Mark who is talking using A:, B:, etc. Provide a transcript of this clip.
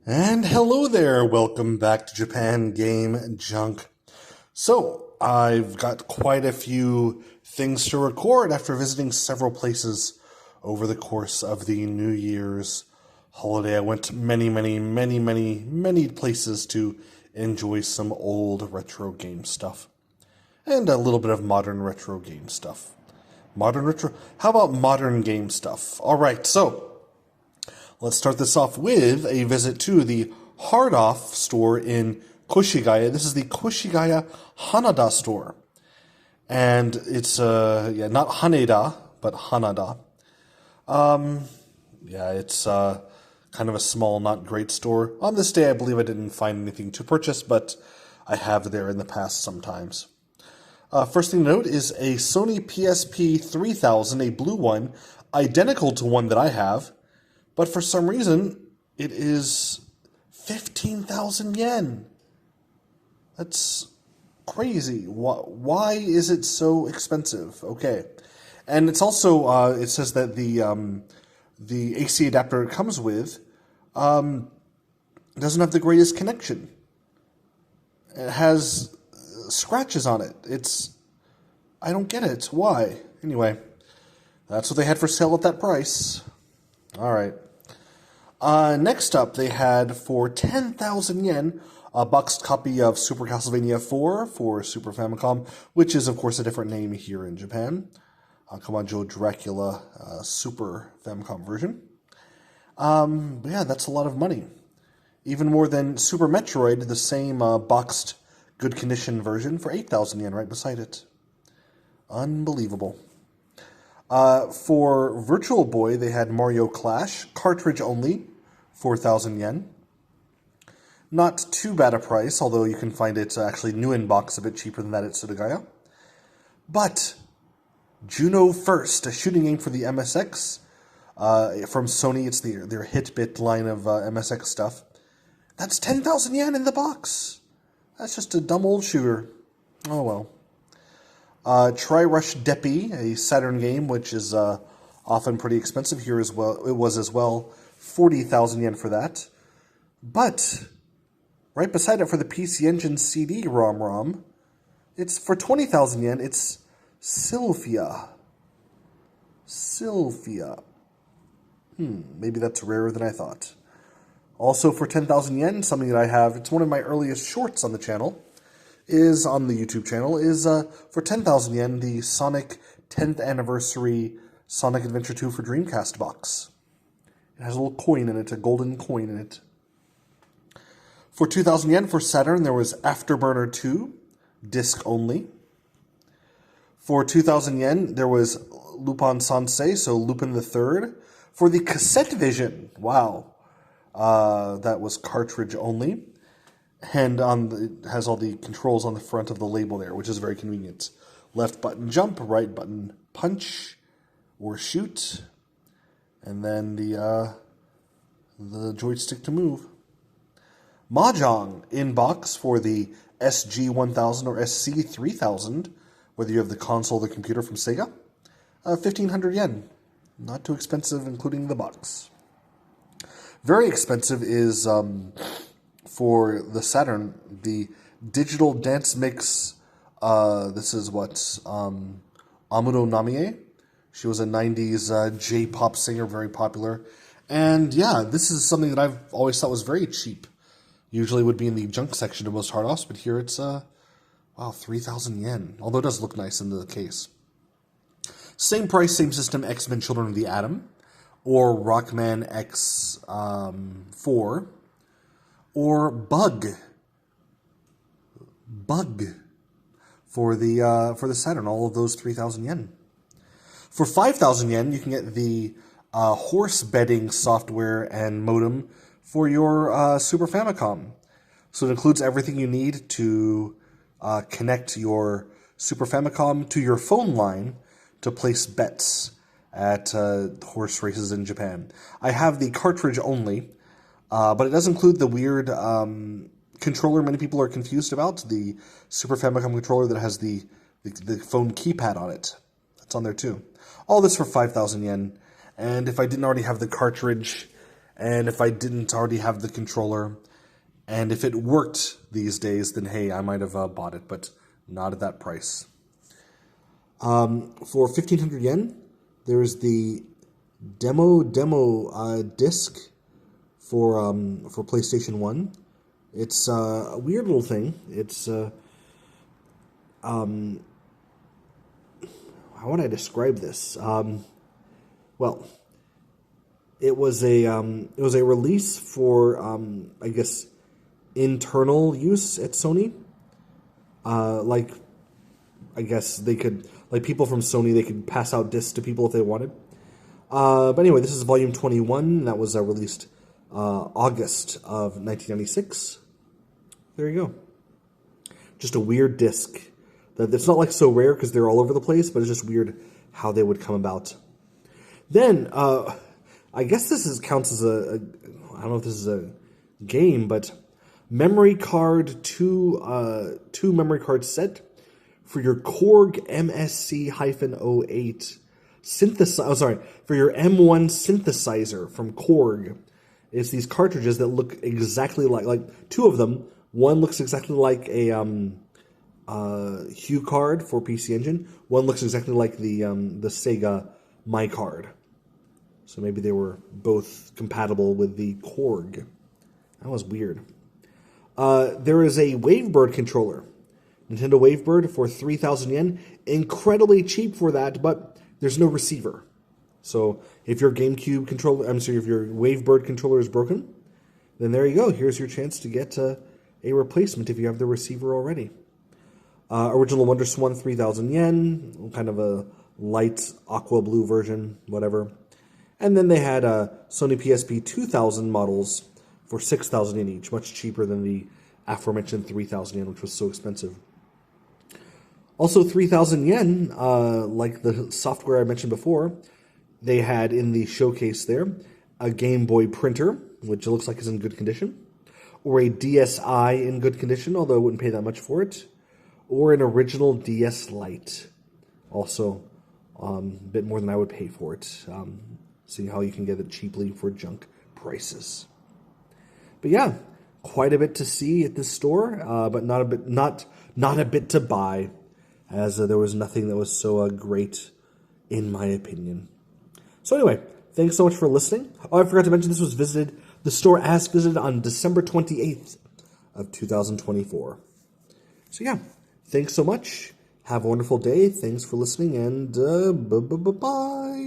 A: And hello there, welcome back to Japan Game Junk. So, I've got quite a few things to record after visiting several places over the course of the New Year's holiday. I went many places to enjoy some old retro game stuff. And a little bit of modern retro game stuff. Modern retro? How about modern game stuff? Alright, so let's start this off with a visit to the Hard Off store in Koshigaya. This is the Koshigaya Hanada store. And it's, not Haneda, but Hanada. It's kind of a small, not great store. On this day, I believe I didn't find anything to purchase, but I have there in the past sometimes. First thing to note is a Sony PSP 3000, a blue one, identical to one that I have. But for some reason, it is 15,000 yen. That's crazy. Why is it so expensive? Okay. And it's also, it says that the AC adapter it comes with doesn't have the greatest connection. It has scratches on it. I don't get it. Why? Anyway, that's what they had for sale at that price. All right. Next up, they had for 10,000 yen a boxed copy of Super Castlevania 4 for Super Famicom, which is, of course, a different name here in Japan. Kamajo Dracula Super Famicom version. That's a lot of money. Even more than Super Metroid, the same boxed good condition version for 8,000 yen right beside it. Unbelievable. For Virtual Boy, they had Mario Clash, cartridge only, 4,000 yen. Not too bad a price, although you can find it actually new in box a bit cheaper than that at Sudagaya. But Juno First, a shooting game for the MSX, from Sony, it's their Hit-Bit line of MSX stuff. That's 10,000 yen in the box. That's just a dumb old shooter. Oh well. Tri-Rush Deppy, a Saturn game, which is often pretty expensive here as well. It was as well 40,000 yen for that. But right beside it for the PC Engine CD ROM, it's for 20,000 yen. It's Sylphia. Maybe that's rarer than I thought. Also for 10,000 yen, something that I have. It's one of my earliest shorts on the channel. Is on the YouTube channel, is for 10,000 yen, the Sonic 10th Anniversary Sonic Adventure 2 for Dreamcast box. It has a little coin in it, a golden coin in it. For 2,000 yen for Saturn, there was Afterburner 2, disc only. For 2,000 yen, there was Lupin Sansei, so Lupin the Third. For the Cassette Vision, wow, that was cartridge only. And it has all the controls on the front of the label there, which is very convenient. Left button jump, right button punch or shoot, and then the joystick to move. Mahjong in box for the SG-1000 or SC-3000, whether you have the console or the computer from Sega. 1,500 yen. Not too expensive, including the box. Very expensive is for the Saturn, the Digital Dance Mix. This is what Amuro Namie. She was a 90s J-pop singer, very popular. And yeah, this is something that I've always thought was very cheap. Usually would be in the junk section of most hard-offs, but here it's, 3,000 yen. Although it does look nice in the case. Same price, same system, X-Men Children of the Atom, or Rockman X4, or Bug for the Saturn. All of those 3,000 yen. For 5,000 yen, you can get the horse bedding software and modem for your Super Famicom. So it includes everything you need to connect your Super Famicom to your phone line to place bets at horse races in Japan. I have the cartridge only, but it does include the weird controller many people are confused about, the Super Famicom controller that has the phone keypad on it. That's on there too. All this for 5,000 yen. And if I didn't already have the cartridge And if I didn't already have the controller, and if it worked these days, then hey, I might have bought it, but not at that price. For 1,500 yen, there's the demo disc for PlayStation 1. It's a weird little thing. It's how would I describe this? Well, it was a release for I guess internal use at Sony. Like I guess they could, like people from Sony, they could pass out discs to people if they wanted. But anyway, this is volume 21 that was released August of 1996. There you go. Just a weird disc. It's not like so rare because they're all over the place, but it's just weird how they would come about. Then, I guess this counts as I don't know if this is a game, but memory card, two memory card set for your Korg MSC-08 synthesizer. For your M1 synthesizer from Korg. It's these cartridges that look exactly like two of them. One looks exactly like a Hue card for PC Engine. One looks exactly like the Sega My Card. So maybe they were both compatible with the Korg. That was weird. There is a Wavebird controller. Nintendo Wavebird for 3,000 yen. Incredibly cheap for that, but there's no receiver. So if your GameCube controller, if your Wavebird controller is broken, then there you go. Here's your chance to get a replacement if you have the receiver already. Original Wonder Swan, 3,000 yen, kind of a light aqua blue version, whatever. And then they had Sony PSP 2000 models for 6,000 yen each, much cheaper than the aforementioned 3,000 yen, which was so expensive. Also 3,000 yen, like the software I mentioned before, they had in the showcase there a Game Boy printer, which looks like is in good condition, or a DSi in good condition, although I wouldn't pay that much for it, or an original DS Lite, also a bit more than I would pay for it, seeing how you can get it cheaply for junk prices. But yeah, quite a bit to see at this store, but not a bit to buy, as there was nothing that was so great, in my opinion. So anyway, thanks so much for listening. Oh, I forgot to mention the store as visited on December 28th of 2024. So yeah, thanks so much. Have a wonderful day. Thanks for listening, and bye-bye.